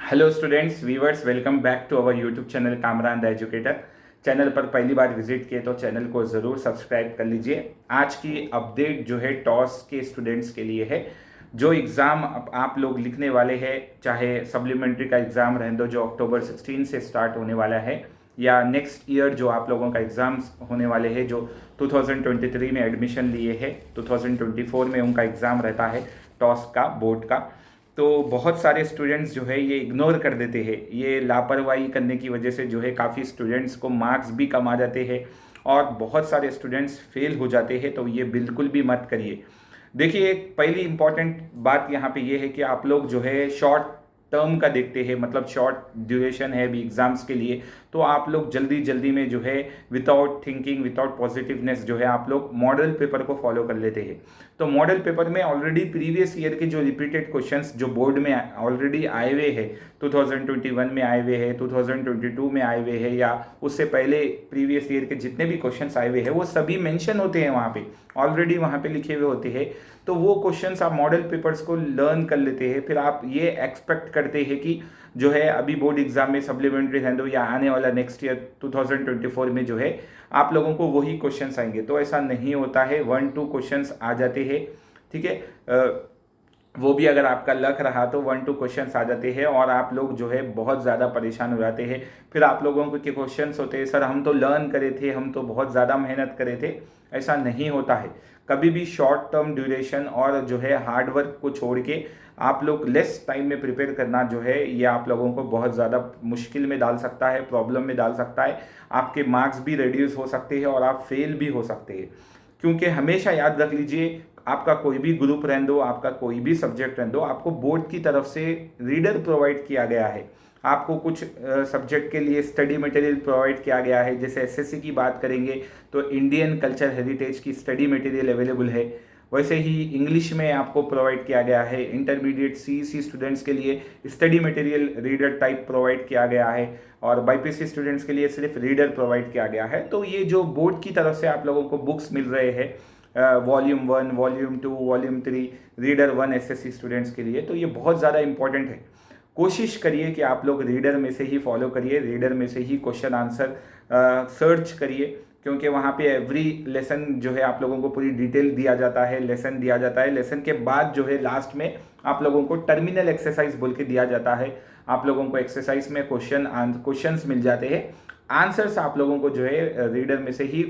Hello students viewers, welcome back to our YouTube channel Kamran the educator. Channel पर पहली बार visit किए तो channel को ज़रूर सब्सक्राइब कर लीजिए। आज की अपडेट जो है टॉस के स्टूडेंट्स के लिए है। जो एग्ज़ाम आप लोग लिखने वाले हैं, चाहे सप्लीमेंट्री का एग्ज़ाम रहने दो जो अक्टूबर 16 से स्टार्ट होने वाला है, या नेक्स्ट ईयर जो आप लोगों का एग्ज़ाम्स होने वाले हैं, जो 2023 में एडमिशन लिए हैं, 2024 में उनका एग्ज़ाम रहता है टॉस का, बोर्ड का। तो बहुत सारे स्टूडेंट्स जो है ये इग्नोर कर देते हैं। ये लापरवाही करने की वजह से जो है काफ़ी स्टूडेंट्स को मार्क्स भी कम आ जाते हैं और बहुत सारे स्टूडेंट्स फेल हो जाते हैं। तो ये बिल्कुल भी मत करिए। देखिए, एक पहली इंपॉर्टेंट बात यहाँ पे ये है कि आप लोग जो है शॉर्ट टर्म का देखते हैं, मतलब शॉर्ट ड्यूरेशन है अभी एग्जाम्स के लिए। तो आप लोग जल्दी जल्दी में जो है विदाउट थिंकिंग, विदाउट पॉजिटिवनेस जो है आप लोग मॉडल पेपर को फॉलो कर लेते हैं। तो मॉडल पेपर में ऑलरेडी प्रीवियस ईयर के जो रिपीटेड क्वेश्चंस जो बोर्ड में ऑलरेडी आए हुए हैं, 2021 में आए हुए हैं, 2022 में आए हुए हैं, या उससे पहले प्रीवियस ईयर के जितने भी क्वेश्चंस आए हुए हैं वो सभी मेंशन होते हैं वहाँ पे, ऑलरेडी वहाँ पे लिखे हुए होते हैं। तो वो क्वेश्चंस आप मॉडल पेपर्स को लर्न कर लेते हैं। फिर आप ये एक्सपेक्ट करते हैं कि जो है अभी बोर्ड एग्जाम में सप्लीमेंट्री है या आने वाला नेक्स्ट ईयर 2024 में जो है आप लोगों को वही क्वेश्चंस आएंगे। तो ऐसा नहीं होता है, 1-2 क्वेश्चंस आ जाते हैं, ठीक है। वो भी अगर आपका लक रहा तो 1-2 क्वेश्चंस आ जाते हैं और आप लोग जो है बहुत ज़्यादा परेशान हो जाते हैं। फिर आप लोगों को के क्वेश्चंस होते हैं, सर हम तो लर्न करे थे, हम तो बहुत ज़्यादा मेहनत करे थे। ऐसा नहीं होता है। कभी भी शॉर्ट टर्म ड्यूरेशन और जो है हार्ड वर्क को छोड़ के आप लोग लेस टाइम में प्रिपेयर करना जो है ये आप लोगों को बहुत ज़्यादा मुश्किल में डाल सकता है, प्रॉब्लम में डाल सकता है। आपके मार्क्स भी रिड्यूस हो सकते हैं और आप फेल भी हो सकते हैं। क्योंकि हमेशा याद रख लीजिए, आपका कोई भी ग्रुप रहने दो, आपका कोई भी सब्जेक्ट रहने दो, आपको बोर्ड की तरफ से रीडर प्रोवाइड किया गया है। आपको कुछ सब्जेक्ट के लिए स्टडी मटेरियल प्रोवाइड किया गया है। जैसे एसएससी की बात करेंगे तो इंडियन कल्चर हेरिटेज की स्टडी मटेरियल अवेलेबल है। वैसे ही इंग्लिश में आपको प्रोवाइड किया गया है। इंटरमीडिएट सीईसी स्टूडेंट्स के लिए study material reader type provide किया गया है और बाईपीसी स्टूडेंट्स के लिए सिर्फ रीडर प्रोवाइड किया गया है। तो ये जो बोर्ड की तरफ से आप लोगों को बुक्स मिल रहे हैं, volume 1, volume 2, volume 3, reader 1 SSC students के लिए, तो ये बहुत ज़्यादा इंपॉर्टेंट है। कोशिश करिए कि आप लोग रीडर में से ही फॉलो करिए, रीडर में से ही क्वेश्चन आंसर सर्च करिए, क्योंकि वहाँ पे एवरी लेसन जो है आप लोगों को पूरी डिटेल दिया जाता है, लेसन दिया जाता है। लेसन के बाद जो है लास्ट में आप लोगों को टर्मिनल एक्सरसाइज बोल के दिया जाता है। आप लोगों को एक्सरसाइज में क्वेश्चंस मिल जाते हैं। आंसर्स आप लोगों को जो है रीडर में से ही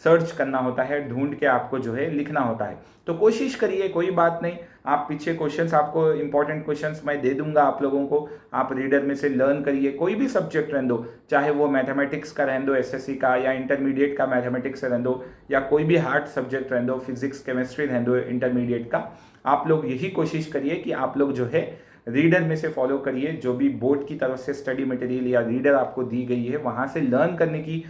सर्च करना होता है, ढूंढ के आपको जो है लिखना होता है। तो कोशिश करिए, कोई बात नहीं, आप पीछे क्वेश्चंस, आपको इंपॉर्टेंट क्वेश्चंस मैं दे दूंगा आप लोगों को, आप रीडर में से लर्न करिए। कोई भी सब्जेक्ट रहने दो, चाहे वो मैथमेटिक्स का रहने दो एसएससी का, या इंटरमीडिएट का मैथमेटिक्स रहने दो, या कोई भी हार्ड सब्जेक्ट रहने दो, फिजिक्स केमिस्ट्री रहने दो इंटरमीडिएट का। आप लोग यही कोशिश करिए कि आप लोग जो है रीडर में से फॉलो करिए। जो भी बोर्ड की तरफ से स्टडी मटेरियल या रीडर आपको दी गई है वहाँ से लर्न करने की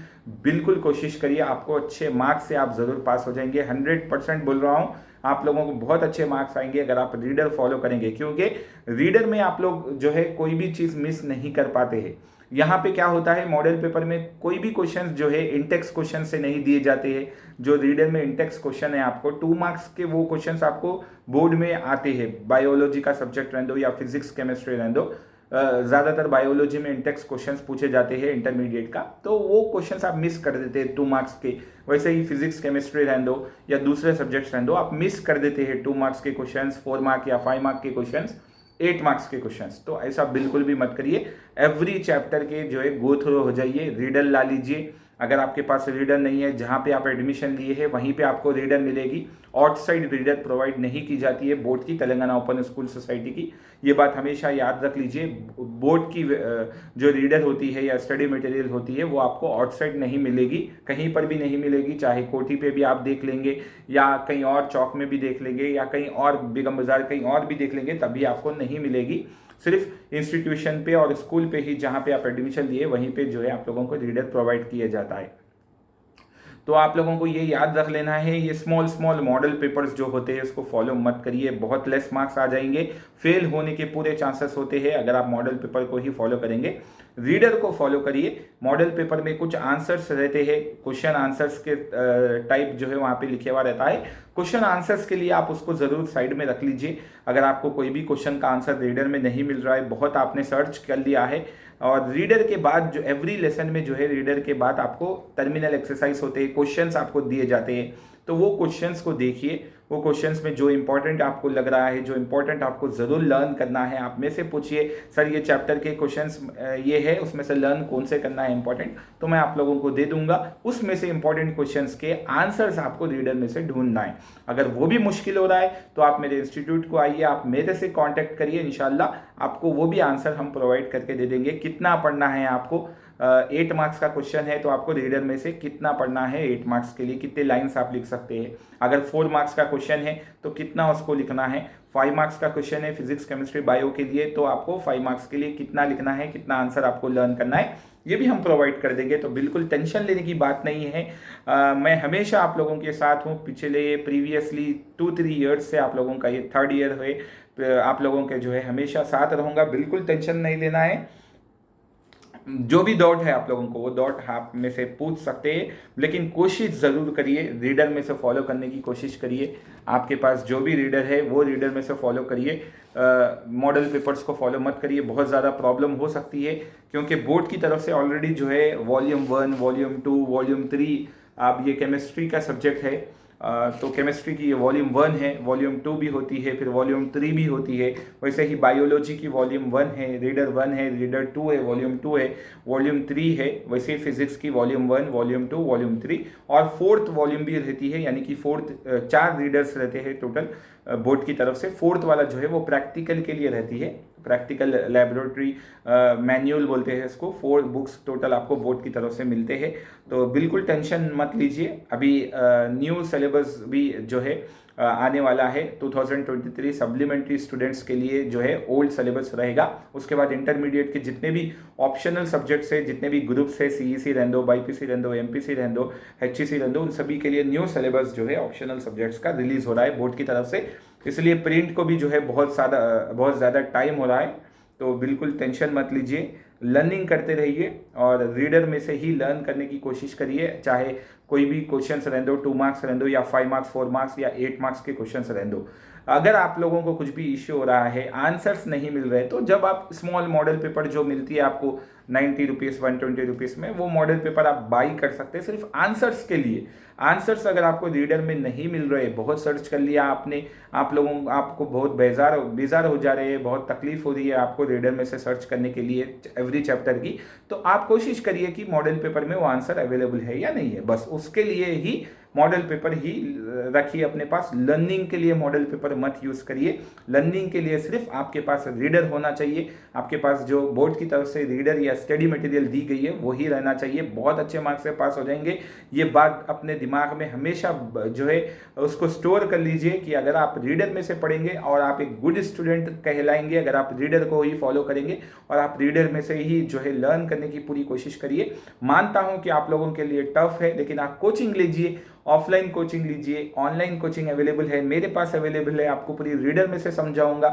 बिल्कुल कोशिश करिए। आपको अच्छे मार्क्स से आप ज़रूर पास हो जाएंगे। 100% बोल रहा हूँ, आप लोगों को बहुत अच्छे मार्क्स आएंगे अगर आप रीडर फॉलो करेंगे, क्योंकि रीडर में आप लोग जो है कोई भी चीज़ मिस नहीं कर पाते हैं। यहाँ पे क्या होता है, मॉडल पेपर में कोई भी क्वेश्चन जो है इंटेक्स क्वेश्चन से नहीं दिए जाते हैं। जो रीडर में इंटेक्स क्वेश्चन है, आपको 2 मार्क्स के वो क्वेश्चंस आपको बोर्ड में आते हैं। बायोलॉजी का सब्जेक्ट रहने दो या फिजिक्स केमिस्ट्री रहने दो, ज़्यादातर बायोलॉजी में इंटेक्स क्वेश्चंस पूछे जाते हैं इंटरमीडिएट का, तो वो क्वेश्चंस आप मिस कर देते हैं 2 मार्क्स के। वैसे ही फिजिक्स केमिस्ट्री रहने दो या दूसरे सब्जेक्ट्स रहने दो, आप मिस कर देते हैं 2 मार्क्स के क्वेश्चंस, 4 मार्क या 5 मार्क के क्वेश्चंस, 8 मार्क्स के क्वेश्चंस। तो ऐसा बिल्कुल भी मत करिए। एवरी चैप्टर के जो है गो थ्रू हो जाइए, रीडर ला लीजिए। अगर आपके पास रीडर नहीं है, जहाँ पे आप एडमिशन लिए हैं वहीं पे आपको रीडर मिलेगी। आउटसाइड रीडर प्रोवाइड नहीं की जाती है बोर्ड की, तेलंगाना ओपन स्कूल सोसाइटी की। ये बात हमेशा याद रख लीजिए। बोर्ड की जो रीडर होती है या स्टडी मटेरियल होती है वो आपको आउटसाइड नहीं मिलेगी, कहीं पर भी नहीं मिलेगी। चाहे कोठी पे भी आप देख लेंगे या कहीं और चौक में भी देख लेंगे या कहीं और बेगम बाजार कहीं और भी देख लेंगे, तभी आपको नहीं मिलेगी। सिर्फ इंस्टीट्यूशन पे और स्कूल पे ही जहाँ पे आप एडमिशन लिए वहीं पे जो है आप लोगों को रीडर प्रोवाइड किया जाता है। तो आप लोगों को ये याद रख लेना है, ये स्मॉल स्मॉल मॉडल पेपर्स जो होते हैं उसको फॉलो मत करिए, बहुत लेस मार्क्स आ जाएंगे। फेल होने के पूरे चांसेस होते हैं अगर आप मॉडल पेपर को ही फॉलो करेंगे। रीडर को फॉलो करिए। मॉडल पेपर में कुछ आंसर्स रहते हैं, क्वेश्चन आंसर्स के टाइप जो है वहाँ पे लिखे हुआ रहता है। क्वेश्चन आंसर्स के लिए आप उसको ज़रूर साइड में रख लीजिए। अगर आपको कोई भी क्वेश्चन का आंसर रीडर में नहीं मिल रहा है, बहुत आपने सर्च कर लिया है, और रीडर के बाद जो एवरी लेसन में जो है रीडर के बाद आपको टर्मिनल एक्सरसाइज होते हैं, क्वेश्चंस आपको दिए जाते हैं, तो वो क्वेश्चंस को देखिए। वो क्वेश्चंस में जो इंपॉर्टेंट आपको लग रहा है, जो इंपॉर्टेंट आपको ज़रूर लर्न करना है, आप में से पूछिए सर ये चैप्टर के क्वेश्चंस ये है, उसमें से लर्न कौन से करना है इंपॉर्टेंट, तो मैं आप लोगों को दे दूंगा। उसमें से इंपॉर्टेंट क्वेश्चंस के आंसर्स आपको रीडर में से ढूंढना है। अगर वो भी मुश्किल हो रहा है तो आप मेरे इंस्टीट्यूट को आइए, आप मेरे से कॉन्टैक्ट करिए, इंशाल्लाह आपको वो भी आंसर हम प्रोवाइड करके दे देंगे। कितना पढ़ना है आपको, 8 मार्क्स का क्वेश्चन है तो आपको रीडर में से कितना पढ़ना है, 8 मार्क्स के लिए कितने लाइंस आप लिख सकते हैं। अगर 4 मार्क्स का क्वेश्चन है तो कितना उसको लिखना है। 5 मार्क्स का क्वेश्चन है फिजिक्स केमिस्ट्री बायो के लिए, तो आपको 5 मार्क्स के लिए कितना लिखना है, कितना आंसर आपको लर्न करना है, ये भी हम प्रोवाइड कर देंगे। तो बिल्कुल टेंशन लेने की बात नहीं है। मैं हमेशा आप लोगों के साथ हूँ। पिछले प्रीवियसली 2-3 ईयर्स से आप लोगों का ये 3rd ईयर है, आप लोगों के जो है हमेशा साथ रहूँगा। बिल्कुल टेंशन नहीं लेना है। जो भी डाउट है आप लोगों को वो डाउट आप में से पूछ सकते हैं, लेकिन कोशिश ज़रूर करिए रीडर में से फॉलो करने की कोशिश करिए। आपके पास जो भी रीडर है वो रीडर में से फॉलो करिए। मॉडल पेपर्स को फॉलो मत करिए, बहुत ज़्यादा प्रॉब्लम हो सकती है, क्योंकि बोर्ड की तरफ से ऑलरेडी जो है वॉल्यूम 1, वॉल्यूम 2, वॉल्यूम 3, अब ये केमिस्ट्री का सब्जेक्ट है तो केमिस्ट्री की वॉल्यूम 1 है, वॉल्यूम 2 भी होती है, फिर वॉल्यूम 3 भी होती है। वैसे ही बायोलॉजी की वॉल्यूम 1 है, रीडर 1 है, रीडर 2 है, वॉल्यूम 2 है, वॉल्यूम 3 है। वैसे ही फिजिक्स की वॉल्यूम 1, वॉल्यूम 2, वॉल्यूम 3 और 4th वॉल्यूम भी रहती है, यानी कि 4 रीडर्स रहते हैं टोटल बोर्ड की तरफ से। 4th वाला जो है वो प्रैक्टिकल के लिए रहती है, प्रैक्टिकल लैबोरेटरी मैनुअल बोलते हैं इसको। 4 बुक्स टोटल आपको बोर्ड की तरफ से मिलते हैं, तो बिल्कुल टेंशन मत लीजिए। अभी न्यू सिलेबस भी जो है आने वाला है 2023 सप्लीमेंट्री स्टूडेंट्स के लिए जो है ओल्ड सिलेबस रहेगा। उसके बाद इंटरमीडिएट के जितने भी ऑप्शनल सब्जेक्ट्स है, जितने भी ग्रुप्स है, सीईसी रहने दो, बाईपीसी रहने दो, एमपीसी रहने दो, एचईसी रहने दो, उन सभी के लिए न्यू सिलेबस जो है ऑप्शनल सब्जेक्ट्स का रिलीज हो रहा है बोर्ड की तरफ से। इसलिए प्रिंट को भी जो है बहुत ज़्यादा टाइम हो रहा है, तो बिल्कुल टेंशन मत लीजिए। लर्निंग करते रहिए और रीडर में से ही लर्न करने की कोशिश करिए, चाहे कोई भी क्वेश्चंस रहने दो, 2 मार्क्स रहने दो या 5 मार्क्स, 4 मार्क्स या 8 मार्क्स के क्वेश्चंस रहने दो। अगर आप लोगों को कुछ भी इश्यू हो रहा है, आंसर्स नहीं मिल रहे, तो जब आप स्मॉल मॉडल पेपर जो मिलती है आपको 90 रुपीज़ 120 रुपीज़ में, वो मॉडल पेपर आप बाई कर सकते हैं सिर्फ आंसर्स के लिए। आंसर्स अगर आपको रीडर में नहीं मिल रहे, बहुत सर्च कर लिया आपने, आपको बहुत बेजार हो जा रहे हैं, बहुत तकलीफ हो रही है आपको रीडर में से सर्च करने के लिए एवरी चैप्टर की, तो आप कोशिश करिए कि मॉडल पेपर में वो आंसर अवेलेबल है या नहीं है। बस उसके लिए ही मॉडल पेपर ही रखिए अपने पास। लर्निंग के लिए मॉडल पेपर मत यूज़ करिए। लर्निंग के लिए सिर्फ आपके पास रीडर होना चाहिए। आपके पास जो बोर्ड की तरफ से रीडर या स्टडी मटेरियल दी गई है वही रहना चाहिए। बहुत अच्छे मार्क्स से पास हो जाएंगे। ये बात अपने दिमाग में हमेशा जो है उसको स्टोर कर लीजिए कि अगर आप रीडर में से पढ़ेंगे और आप एक गुड स्टूडेंट कहलाएंगे, अगर आप रीडर को ही फॉलो करेंगे और आप रीडर में से ही जो है लर्न करने की पूरी कोशिश करिए। मानता हूं कि आप लोगों के लिए टफ है, लेकिन आप कोचिंग लीजिए, ऑफलाइन कोचिंग लीजिए, ऑनलाइन कोचिंग अवेलेबल है, मेरे पास अवेलेबल है। आपको पूरी रीडर में से समझाऊंगा,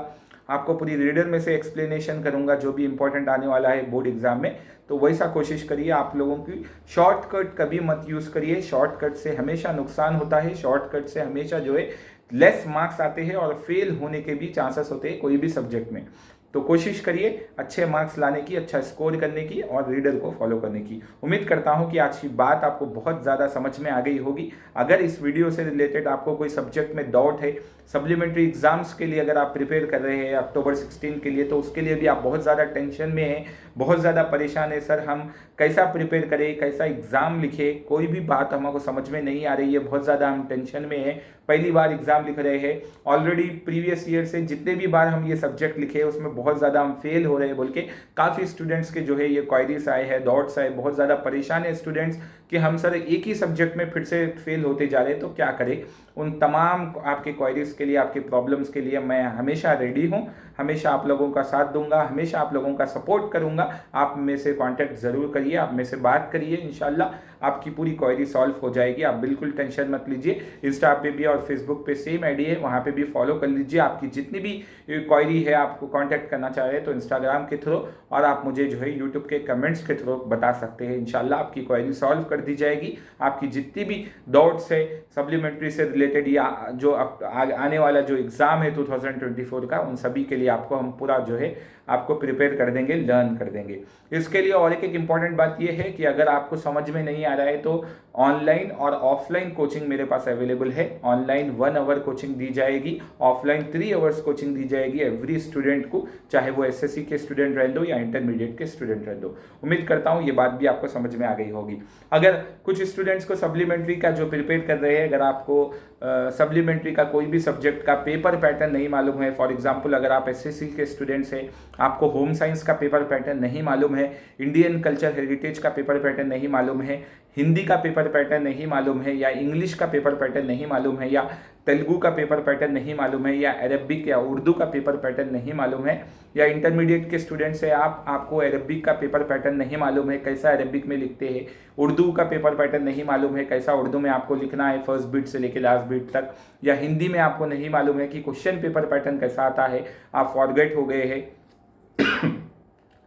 आपको पूरी रीडर में से एक्सप्लेनेशन करूंगा जो भी इंपॉर्टेंट आने वाला है बोर्ड एग्जाम में। तो वैसा कोशिश करिए। आप लोगों की शॉर्टकट कभी मत यूज़ करिए। शॉर्टकट से हमेशा नुकसान होता है। शॉर्टकट से हमेशा जो है लेस मार्क्स आते हैं और फेल होने के भी चांसेस होते हैं कोई भी सब्जेक्ट में। तो कोशिश करिए अच्छे मार्क्स लाने की, अच्छा स्कोर करने की और रीडर को फॉलो करने की। उम्मीद करता हूं कि आज की बात आपको बहुत ज़्यादा समझ में आ गई होगी। अगर इस वीडियो से रिलेटेड आपको कोई सब्जेक्ट में डाउट है, सप्लीमेंट्री एग्जाम्स के लिए अगर आप प्रिपेयर कर रहे हैं अक्टूबर 16 के लिए, तो उसके लिए भी आप बहुत ज़्यादा टेंशन में हैं, बहुत ज़्यादा परेशान है, सर हम कैसा प्रिपेयर करें, कैसा एग्ज़ाम लिखे, कोई भी बात हमको समझ में नहीं आ रही है, बहुत ज़्यादा हम टेंशन में हैं, पहली बार एग्ज़ाम लिख रहे हैं, ऑलरेडी प्रीवियस ईयर से जितने भी बार हम ये सब्जेक्ट लिखे उसमें बहुत ज़्यादा हम फेल हो रहे हैं बोल के काफ़ी स्टूडेंट्स के जो है ये क्वायरीज आए हैं, डाउट्स आए, बहुत ज़्यादा परेशान है स्टूडेंट्स। कि हम सर एक ही सब्जेक्ट में फिर से फेल होते जा रहे हैं, तो क्या करें। उन तमाम आपके क्वेरीज के लिए, आपके प्रॉब्लम्स के लिए मैं हमेशा रेडी हूँ, हमेशा आप लोगों का साथ दूंगा, हमेशा आप लोगों का सपोर्ट करूंगा। आप में से कांटेक्ट ज़रूर करिए, आप में से बात करिए, इंशाल्लाह आपकी पूरी क्वेरी सॉल्व हो जाएगी। आप बिल्कुल टेंशन मत लीजिए। इंस्टा पे भी और फेसबुक पे सेम आईडी है, वहाँ पे भी फॉलो कर लीजिए। आपकी जितनी भी क्वेरी है, आपको कांटेक्ट करना चाह रहे हैं तो इंस्टाग्राम के थ्रू, और आप मुझे जो है यूट्यूब के कमेंट्स के थ्रू बता सकते हैं। इंशाल्लाह आपकी क्वेरी सॉल्व कर दी जाएगी। आपकी जितनी भी डाउट्स है सप्लीमेंट्री से रिलेटेड या जो आने वाला जो एग्ज़ाम है 2024 का, उन सभी के लिए आपको हम पूरा जो है आपको प्रिपेयर कर देंगे, लर्न कर देंगे। इसके लिए और एक इम्पॉर्टेंट बात यह है कि अगर आपको समझ में नहीं आ रहा है तो ऑनलाइन और ऑफलाइन कोचिंग मेरे पास अवेलेबल है। ऑनलाइन 1 आवर कोचिंग दी जाएगी, ऑफलाइन 3 आवर्स कोचिंग दी जाएगी एवरी स्टूडेंट को, चाहे वो एसएससी के स्टूडेंट रह दो या इंटरमीडिएट के स्टूडेंट रह दो। उम्मीद करता हूँ ये बात भी आपको समझ में आ गई होगी। अगर कुछ स्टूडेंट्स को सप्लीमेंट्री का जो प्रिपेयर कर रहे हैं, अगर आपको सप्लीमेंट्री का कोई भी सब्जेक्ट का पेपर पैटर्न नहीं मालूम है, फॉर एग्जांपल अगर आप एसएससी के स्टूडेंट्स हैं, आपको होम साइंस का पेपर पैटर्न नहीं मालूम है, इंडियन कल्चर हेरिटेज का पेपर पैटर्न नहीं मालूम है, हिंदी का पेपर पैटर्न नहीं मालूम है, या इंग्लिश का पेपर पैटर्न नहीं मालूम है, या तेलुगु का पेपर पैटर्न नहीं मालूम है, या अरबिक या उर्दू का पेपर पैटर्न नहीं मालूम है, या इंटरमीडिएट के स्टूडेंट्स हैं आपको अरबिक का पेपर पैटर्न नहीं मालूम है, कैसा अरबिक में लिखते हैं, उर्दू का पेपर पैटर्न नहीं मालूम है, कैसा उर्दू में आपको लिखना है फर्स्ट बीट से लेकर लास्ट बीट तक, या हिंदी में आपको नहीं मालूम है कि क्वेश्चन पेपर पैटर्न कैसा आता है, आप फॉरगेट हो गए हैं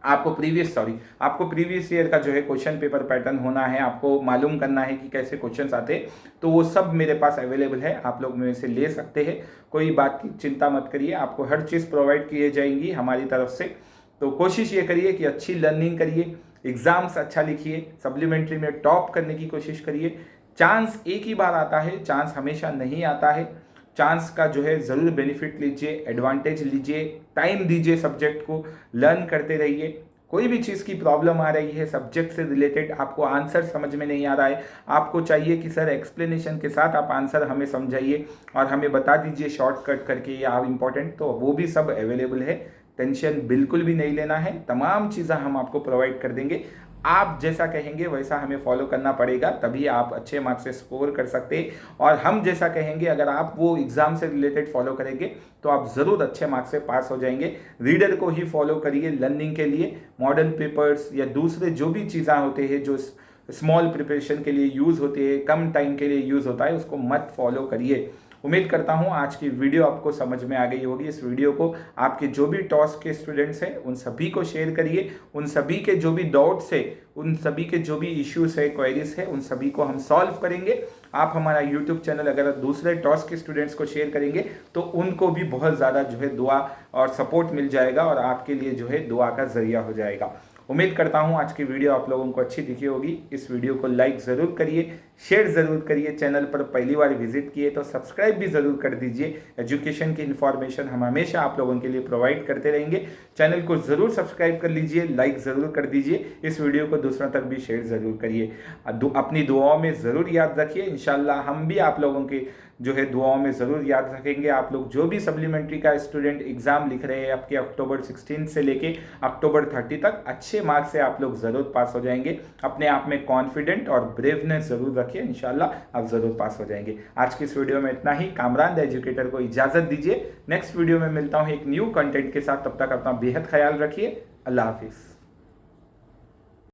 आपको प्रीवियस ईयर का जो है क्वेश्चन पेपर पैटर्न होना है, आपको मालूम करना है कि कैसे क्वेश्चंस आते हैं, तो वो सब मेरे पास अवेलेबल है, आप लोग मेरे से ले सकते हैं। कोई बात की चिंता मत करिए, आपको हर चीज़ प्रोवाइड किए जाएंगी हमारी तरफ से। तो कोशिश ये करिए कि अच्छी लर्निंग करिए, एग्ज़ाम्स अच्छा लिखिए, सप्लीमेंट्री में टॉप करने की कोशिश करिए। चांस एक ही बार आता है, चांस हमेशा नहीं आता है। चांस का जो है ज़रूर बेनिफिट लीजिए, एडवांटेज लीजिए, टाइम दीजिए, सब्जेक्ट को लर्न करते रहिए। कोई भी चीज़ की प्रॉब्लम आ रही है सब्जेक्ट से रिलेटेड, आपको आंसर समझ में नहीं आ रहा है, आपको चाहिए कि सर एक्सप्लेनेशन के साथ आप आंसर हमें समझाइए और हमें बता दीजिए शॉर्टकट करके या इम्पोर्टेंट, तो वो भी सब अवेलेबल है। टेंशन बिल्कुल भी नहीं लेना है, तमाम चीज़ें हम आपको प्रोवाइड कर देंगे। आप जैसा कहेंगे वैसा हमें फॉलो करना पड़ेगा, तभी आप अच्छे मार्क्स से स्कोर कर सकते हैं। और हम जैसा कहेंगे अगर आप वो एग्ज़ाम से रिलेटेड फॉलो करेंगे तो आप ज़रूर अच्छे मार्क्स से पास हो जाएंगे। रीडर को ही फॉलो करिए लर्निंग के लिए। मॉडर्न पेपर्स या दूसरे जो भी चीज़ें होते हैं जो स्मॉल प्रिपरेशन के लिए यूज़ होते हैं, कम टाइम के लिए यूज़ होता है, उसको मत फॉलो करिए। उम्मीद करता हूं आज की वीडियो आपको समझ में आ गई होगी। इस वीडियो को आपके जो भी टॉस के स्टूडेंट्स हैं उन सभी को शेयर करिए, उन सभी के जो भी डाउट्स है, उन सभी के जो भी इश्यूज है, क्वेरीज है, उन सभी को हम सॉल्व करेंगे। आप हमारा यूट्यूब चैनल अगर दूसरे टॉस के स्टूडेंट्स को शेयर करेंगे तो उनको भी बहुत ज़्यादा जो है दुआ और सपोर्ट मिल जाएगा और आपके लिए जो है दुआ का जरिया हो जाएगा। उम्मीद करता हूं आज की वीडियो आप लोगों को अच्छी दिखी होगी। इस वीडियो को लाइक ज़रूर करिए, शेयर ज़रूर करिए। चैनल पर पहली बार विजिट किए तो सब्सक्राइब भी ज़रूर कर दीजिए। एजुकेशन की इन्फॉर्मेशन हम हमेशा आप लोगों के लिए प्रोवाइड करते रहेंगे। चैनल को ज़रूर सब्सक्राइब कर लीजिए, लाइक ज़रूर कर दीजिए। इस वीडियो को दूसरों तक भी शेयर ज़रूर करिए। अपनी दुआओं में ज़रूर याद रखिए। इंशाल्लाह हम भी आप लोगों के जो है दुआओं में ज़रूर याद रखेंगे। आप लोग जो भी सप्लीमेंट्री का स्टूडेंट एग्ज़ाम लिख रहे हैं आपके अक्टूबर 16 से लेके अक्टूबर 30 तक अच्छे मार्क्स से आप लोग ज़रूर पास हो जाएंगे। अपने आप में कॉन्फिडेंट और ब्रेवनेस ज़रूर रखिए, इंशाल्लाह आप ज़रूर पास हो जाएंगे। आज की इस वीडियो में इतना ही। कामरान द एजुकेटर को इजाज़त दीजिए। नेक्स्ट वीडियो में मिलता हूँ एक न्यू कंटेंट के साथ। तब तक अपना बेहद ख्याल रखिए। अल्लाह हाफिज़।